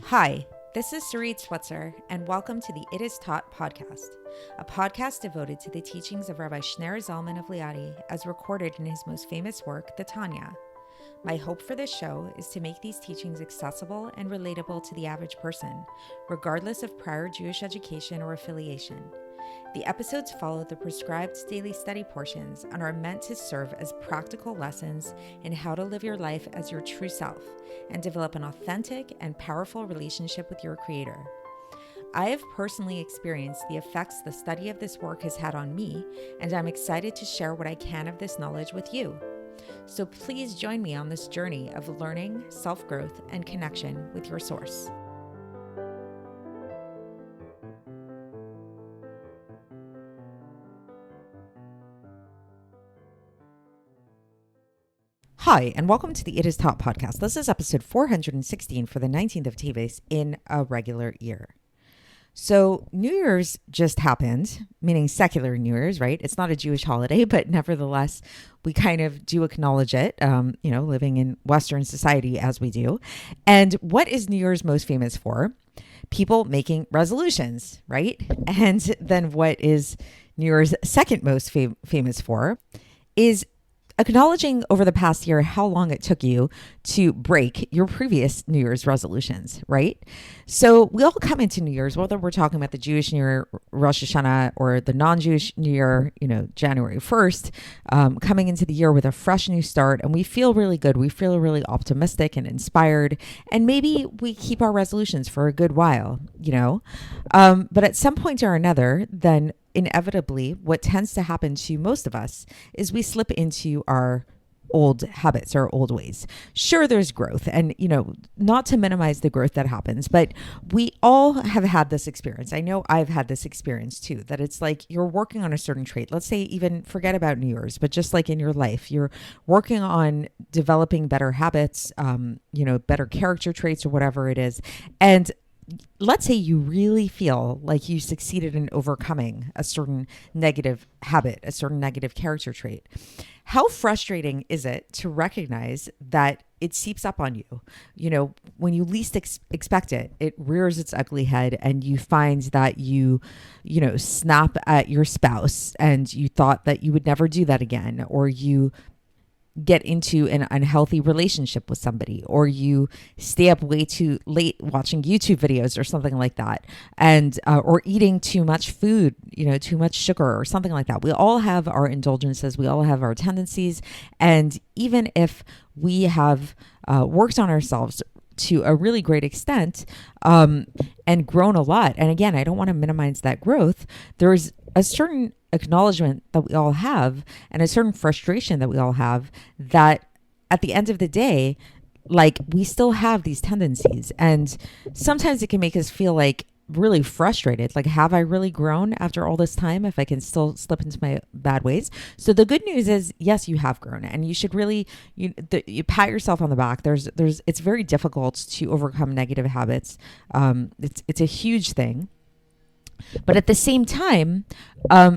Hi, this is Sarit Switzer, and welcome to the It Is Taught podcast, a podcast devoted to the teachings of Rabbi Shneur Zalman of Liadi as recorded in his most famous work, the Tanya. My hope for this show is to make these teachings accessible and relatable to the average person, regardless of prior Jewish education or affiliation. The episodes follow the prescribed daily study portions and are meant to serve as practical lessons in how to live your life as your true self and develop an authentic and powerful relationship with your Creator. I have personally experienced the effects the study of this work has had on me, and I'm excited to share what I can of this knowledge with you. So please join me on this journey of learning, self-growth, and connection with your source. Hi, and welcome to the It Is Taught podcast. This is episode 416 for the 19th of Teves in a regular year. So New Year's just happened, meaning secular New Year's, right? It's not a Jewish holiday, but nevertheless, we kind of do acknowledge it, living in Western society as we do. And what is New Year's most famous for? People making resolutions, right? And then what is New Year's second most famous for is acknowledging over the past year how long it took you to break your previous New Year's resolutions, right? So we all come into New Year's, whether we're talking about the Jewish New Year, Rosh Hashanah, or the non-Jewish New Year, January 1st, coming into the year with a fresh new start, and we feel really good. We feel really optimistic and inspired, and maybe we keep our resolutions for a good while, but at some point or another, then inevitably, what tends to happen to most of us is we slip into our old habits or old ways. Sure, there's growth and, not to minimize the growth that happens, but we all have had this experience. I know I've had this experience too, that it's like you're working on a certain trait. Let's say even forget about New Year's, but just like in your life, you're working on developing better habits, better character traits or whatever it is. And let's say you really feel like you succeeded in overcoming a certain negative habit, a certain negative character trait. How frustrating is it to recognize that it seeps up on you? When you least expect it, it rears its ugly head and you find that you snap at your spouse and you thought that you would never do that again, or you get into an unhealthy relationship with somebody, or you stay up way too late watching YouTube videos or something like that, and or eating too much food, too much sugar or something like that. We all have our indulgences, we all have our tendencies, and even if we have worked on ourselves to a really great extent and grown a lot, and again, I don't want to minimize that growth, there's a certain acknowledgement that we all have and a certain frustration that we all have that at the end of the day, like, we still have these tendencies, and sometimes it can make us feel like really frustrated. Like, have I really grown after all this time if I can still slip into my bad ways? So the good news is, yes, you have grown, and you should really, you pat yourself on the back. It's very difficult to overcome negative habits. It's a huge thing. But at the same time,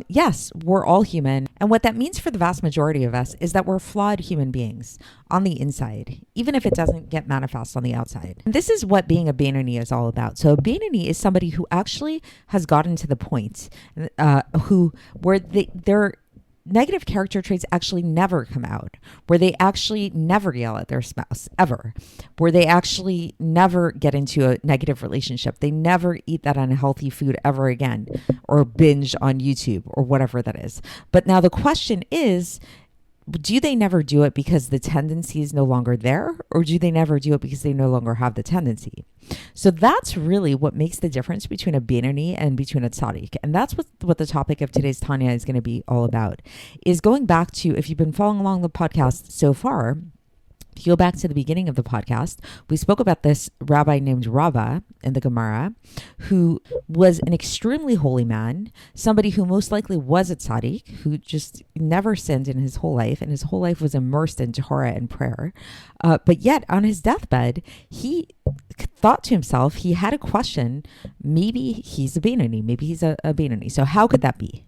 yes, we're all human. And what that means for the vast majority of us is that we're flawed human beings on the inside, even if it doesn't get manifest on the outside. And this is what being a Beinoni is all about. So a Beinoni is somebody who actually has gotten to the point where they're negative character traits actually never come out, where they actually never yell at their spouse, ever, where they actually never get into a negative relationship. They never eat that unhealthy food ever again, or binge on YouTube or whatever that is. But now the question is, do they never do it because the tendency is no longer there, or do they never do it because they no longer have the tendency? So that's really what makes the difference between a Beinoni and between a Tzaddik. And that's what the topic of today's Tanya is going to be all about, is going back to, if you've been following along the podcast so far, if you go back to the beginning of the podcast, we spoke about this rabbi named Rava in the Gemara, who was an extremely holy man, somebody who most likely was a tzaddik, who just never sinned in his whole life, and his whole life was immersed in Torah and prayer. But yet, on his deathbed, he thought to himself, he had a question, maybe he's a Beinoni, maybe he's a Beinoni. So how could that be?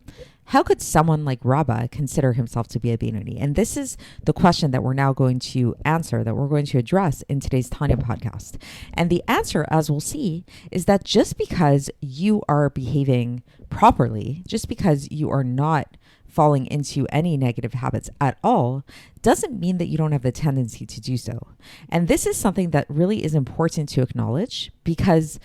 how could someone like Rabba consider himself to be a Beinoni? And this is the question that we're now going to answer, that we're going to address in today's Tanya podcast. And the answer, as we'll see, is that just because you are behaving properly, just because you are not falling into any negative habits at all, doesn't mean that you don't have the tendency to do so. And this is something that really is important to acknowledge, because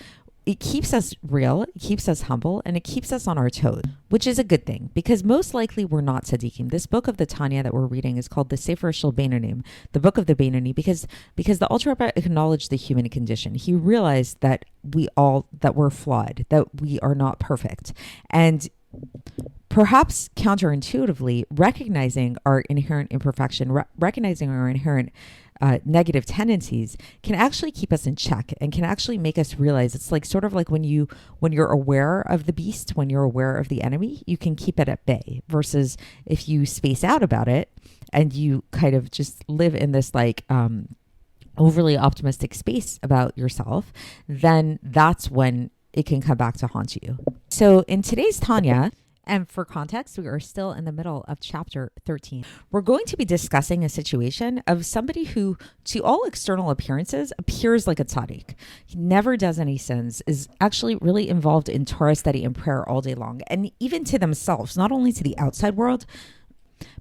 it keeps us real, it keeps us humble, and it keeps us on our toes, which is a good thing, because most likely we're not tzaddikim. This book of the Tanya that we're reading is called the Sefer Shel Beinonim, the book of the Beinoni, because the Alter Rebbe acknowledged the human condition. He realized that we're flawed, that we are not perfect. And perhaps counterintuitively, recognizing our inherent imperfection, recognizing our inherent negative tendencies can actually keep us in check and can actually make us realize, it's like sort of like when you're aware of the beast, when you're aware of the enemy, you can keep it at bay, versus if you space out about it and you kind of just live in this like overly optimistic space about yourself, then that's when it can come back to haunt you. So in today's Tanya, and for context, we are still in the middle of chapter 13. We're going to be discussing a situation of somebody who, to all external appearances, appears like a tzaddik. He never does any sins, is actually really involved in Torah study and prayer all day long. And even to themselves, not only to the outside world,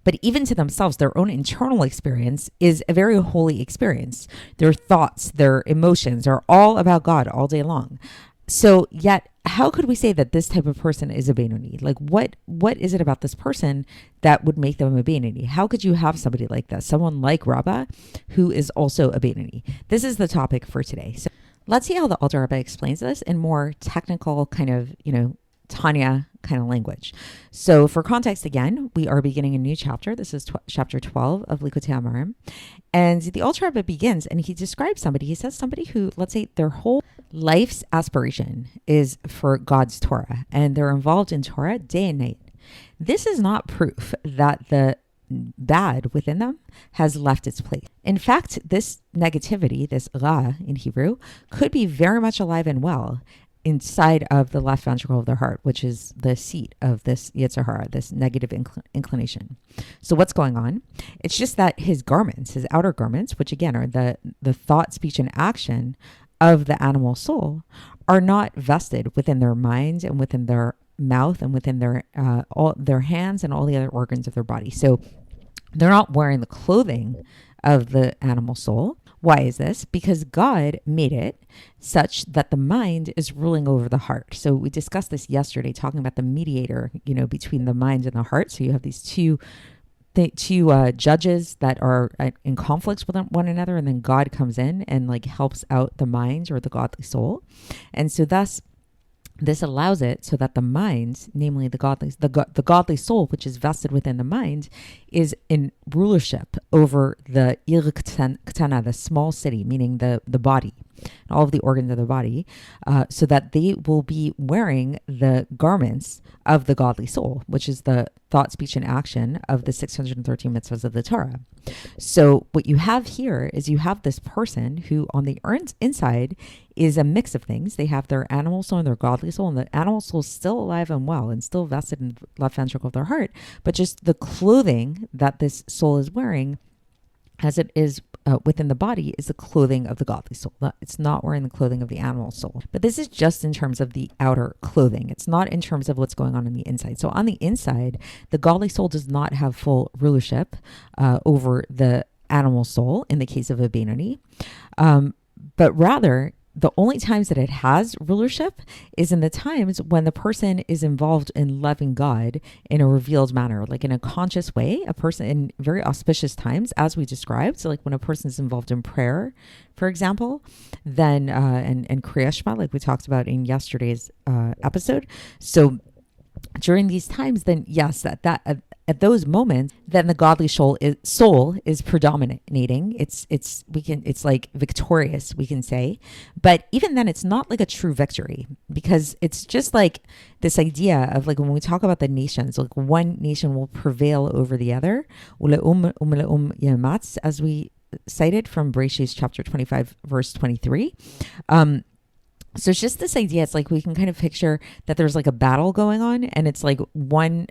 but even to themselves, their own internal experience is a very holy experience. Their thoughts, their emotions are all about God all day long. So yet, how could we say that this type of person is a Beinoni? Like, what is it about this person that would make them a Beinoni? How could you have somebody like this, someone like Rabba, who is also a Beinoni? This is the topic for today. So let's see how the Alter Rebbe explains this in more technical kind of, Tanya kind of language. So for context, again, we are beginning a new chapter. This is chapter 12 of Likkutei Amarim. And the Alter Rebbe begins and he describes somebody. He says somebody who, let's say, their whole life's aspiration is for God's Torah, and they're involved in Torah day and night. This is not proof that the bad within them has left its place. In fact, this negativity, this ra in Hebrew, could be very much alive and well inside of the left ventricle of their heart, which is the seat of this Yetzer Hara, this negative inclination. So what's going on? It's just that his garments, his outer garments, which again are the thought, speech, and action of the animal soul, are not vested within their minds and within their mouth and within their all their hands and all the other organs of their body. So they're not wearing the clothing of the animal soul. Why is this? Because God made it such that the mind is ruling over the heart. So we discussed this yesterday, talking about the mediator, between the mind and the heart. So you have these two judges that are in conflicts with one another, and then God comes in and like helps out the mind or the godly soul. And so thus this allows it so that the mind, namely the godly soul, which is vested within the mind, is in rulership over the Ir Ktana, the small city, meaning the body, and all of the organs of the body, so that they will be wearing the garments of the godly soul, which is the thought, speech, and action of the 613 mitzvahs of the Torah. So what you have here is you have this person who on the inside is a mix of things. They have their animal soul and their godly soul, and the animal soul is still alive and well and still vested in the left ventricle of their heart, but just the clothing that this soul is wearing, as it is within the body, is the clothing of the godly soul. It's not wearing the clothing of the animal soul. But this is just in terms of the outer clothing. It's not in terms of what's going on the inside. So on the inside, the godly soul does not have full rulership over the animal soul in the case of a Beinoni, but rather the only times that it has rulership is in the times when the person is involved in loving God in a revealed manner, like in a conscious way, a person in very auspicious times, as we described. So like when a person is involved in prayer, for example, then, and Kriya Shema, like we talked about in yesterday's episode. So during these times, then yes, at those moments, then the godly soul is predominating. It's like victorious, we can say. But even then, it's not like a true victory, because it's just like this idea of like when we talk about the nations, like one nation will prevail over the other, as we cited from Bereshit chapter 25, verse 23. So it's just this idea. It's like we can kind of picture that there's like a battle going on, and it's like one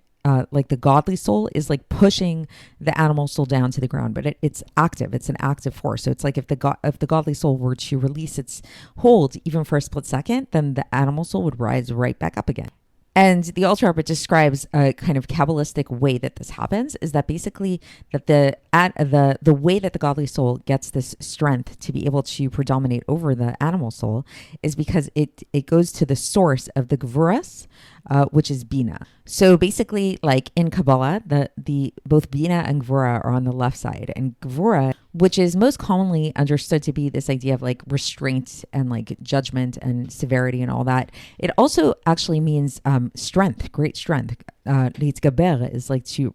like the godly soul is like pushing the animal soul down to the ground, but it's active. It's an active force. So it's like if the godly soul were to release its hold even for a split second, then the animal soul would rise right back up again. And the Alter Rebbe describes a kind of Kabbalistic way that this happens is that basically that the way that the godly soul gets this strength to be able to predominate over the animal soul is because it goes to the source of the Gvuras, which is Bina. So basically, like in Kabbalah, the both Bina and Gvura are on the left side, and Gvura, which is most commonly understood to be this idea of like restraint and like judgment and severity and all that. It also actually means strength, great strength. Litzgaber is like to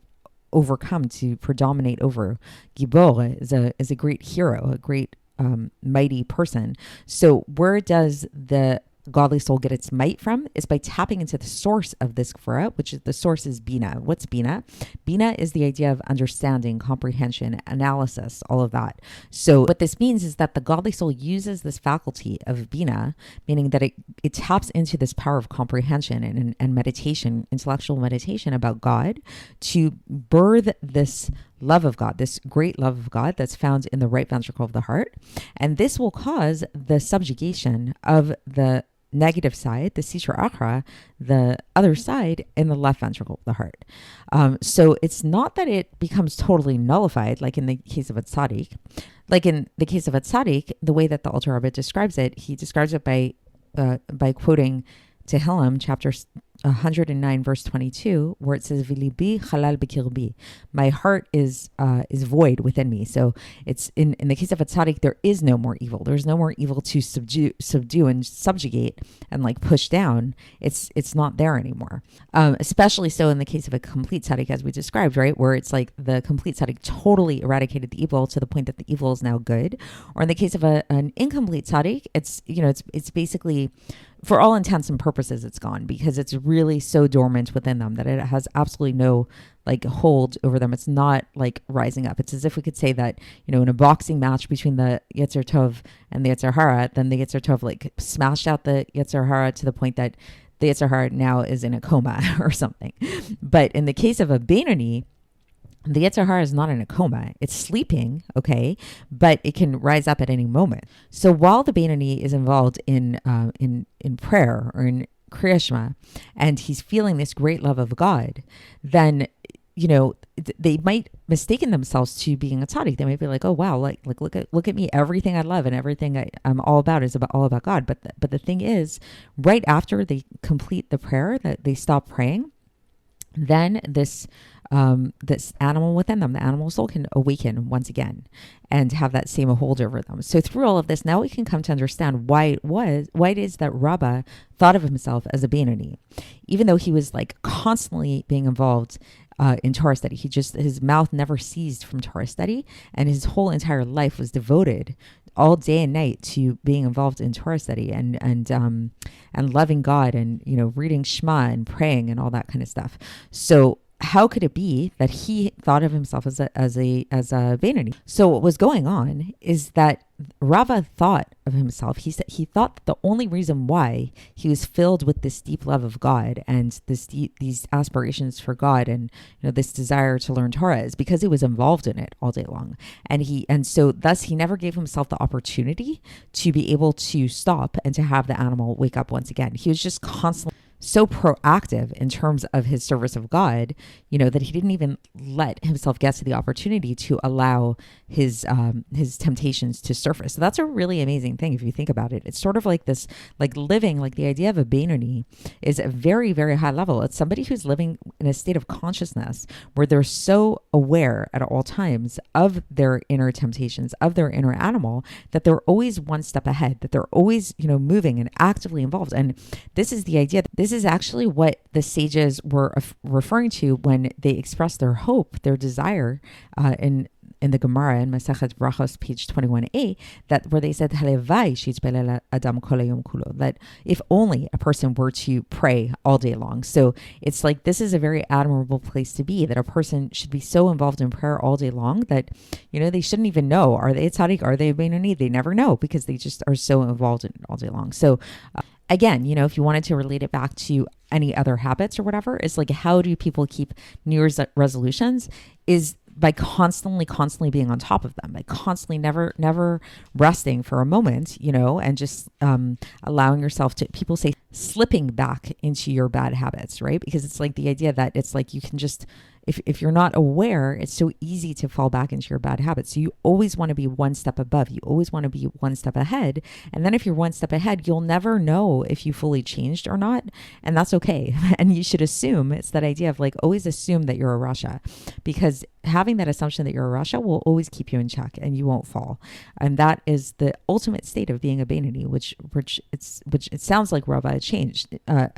overcome, to predominate over. Gibor is a great hero, a great mighty person. So where does the godly soul get its might from is by tapping into the source of this Gvura, which is the source is Bina. What's Bina? Bina is the idea of understanding, comprehension, analysis, all of that. So what this means is that the godly soul uses this faculty of Bina, meaning that it taps into this power of comprehension and meditation, intellectual meditation about God, to birth this love of God, this great love of God that's found in the right ventricle of the heart. And this will cause the subjugation of the negative side, the Sitra Achra, the other side in the left ventricle of the heart. So it's not that it becomes totally nullified, like in the case of a tzaddik. Like in the case of a tzaddik, the way that the Alter Rebbe describes it, he describes it by quoting Tehillim, chapter 109, verse 22, where it says, "V'libi halal b'kirbi," my heart is void within me. So it's in the case of a tzaddik, there is no more evil. There's no more evil to subdue and subjugate and like push down. It's not there anymore. Especially so in the case of a complete tzaddik, as we described, right, where it's like the complete tzaddik totally eradicated the evil to the point that the evil is now good. Or in the case of an incomplete tzaddik, it's basically, for all intents and purposes, it's gone, because it's really so dormant within them that it has absolutely no like hold over them. It's not like rising up. It's as if we could say that, in a boxing match between the Yetzer Tov and the Yetzer Hara, then the Yetzer Tov like smashed out the Yetzer Hara to the point that the Yetzer Hara now is in a coma or something. But in the case of a Beinoni, the Yetzer Hara is not in a coma. It's sleeping, okay, but it can rise up at any moment. So while the Beinoni is involved in prayer or in Kriya Shema, and he's feeling this great love of God, then they might mistaken themselves to being a tzaddik. They might be like, oh wow, like look at me, everything I love and everything I'm all about is all about God. But the thing is, right after they complete the prayer, that they stop praying, then this animal within them, the animal soul, can awaken once again and have that same hold over them. So through all of this, now we can come to understand why it is that Rabbah thought of himself as a Beinoni, even though he was like constantly being involved in Torah study. His mouth never ceased from Torah study, and his whole entire life was devoted all day and night to being involved in Torah study and loving God and reading Shema and praying and all that kind of stuff. So how could it be that he thought of himself as a Beinoni? So what was going on is that Rava thought of himself. He said he thought that the only reason why he was filled with this deep love of God and these aspirations for God and this desire to learn Torah is because he was involved in it all day long, and so thus he never gave himself the opportunity to be able to stop and to have the animal wake up once again. He was just constantly so proactive in terms of his service of God, that he didn't even let himself get to the opportunity to allow his temptations to surface. So that's a really amazing thing if you think about it. It's sort of like this, like living, like the idea of a Beinoni is a very, very high level. It's somebody who's living in a state of consciousness where they're so aware at all times of their inner temptations, of their inner animal, that they're always one step ahead, that they're always, moving and actively involved. And this is the idea. This is actually what the sages were referring to when they expressed their hope, their desire in the Gemara in Masechet Brachos, page 21a, that where they said, "Halevai shitzpelel adam kol hayom kulo," that if only a person were to pray all day long. So it's like this is a very admirable place to be, that a person should be so involved in prayer all day long that they shouldn't even know, are they a tzaddik, are they a Beinoni? They never know, because they just are so involved in it all day long. So again, if you wanted to relate it back to any other habits or whatever, it's like, how do people keep New Year's resolutions is by constantly being on top of them, by constantly never resting for a moment, and just allowing yourself to, people say, slipping back into your bad habits, right? Because it's like the idea that it's like you can just, if you're not aware, it's so easy to fall back into your bad habits. So you always want to be one step above. You always want to be one step ahead. And then if you're one step ahead, you'll never know if you fully changed or not. And that's okay. And you should assume, it's that idea of like, always assume that you're a Rasha, because having that assumption that you're a Rasha will always keep you in check and you won't fall. And that is the ultimate state of being a Beinoni, which it sounds like Rava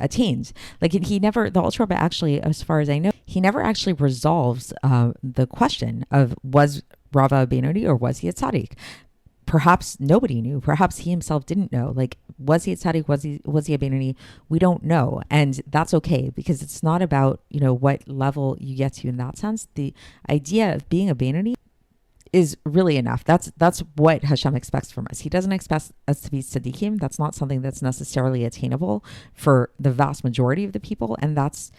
attains. Like the Alter Rebbe actually, as far as I know, he never actually resolves the question of, was Rava a Beinoni or was he a Tzaddik? Perhaps nobody knew. Perhaps he himself didn't know. Like, was he a Tzaddik? Was he a Beinoni? We don't know. And that's okay, because it's not about, what level you get to in that sense. The idea of being a Beinoni is really enough. That's what Hashem expects from us. He doesn't expect us to be tzaddikim. That's not something that's necessarily attainable for the vast majority of the people. And that's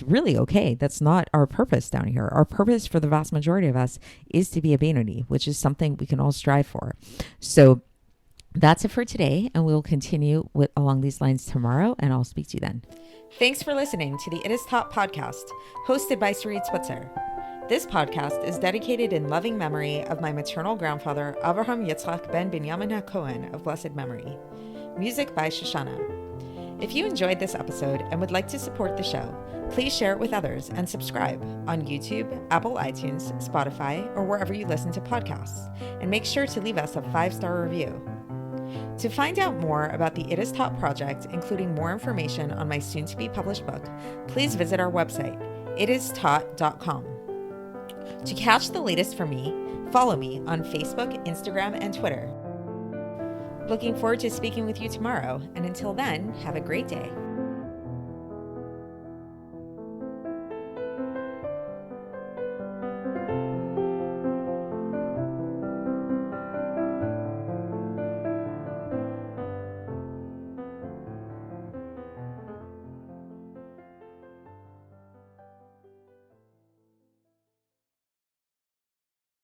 really okay. That's not our purpose down here. Our purpose for the vast majority of us is to be a Beinoni, which is something we can all strive for. So that's it for today, and we'll continue along these lines tomorrow, and I'll speak to you then. Thanks for listening to the It Is Taught podcast, hosted by Sarit Switzer. This podcast is dedicated in loving memory of my maternal grandfather, Avraham Yitzchak ben Binyamin HaKohen of blessed memory. Music by Shoshana. If you enjoyed this episode and would like to support the show, please share it with others and subscribe on YouTube, Apple iTunes, Spotify, or wherever you listen to podcasts. And make sure to leave us a 5-star review. To find out more about the It Is Taught project, including more information on my soon-to-be published book, please visit our website, itistaught.com. To catch the latest from me, follow me on Facebook, Instagram, and Twitter. Looking forward to speaking with you tomorrow, and until then, have a great day.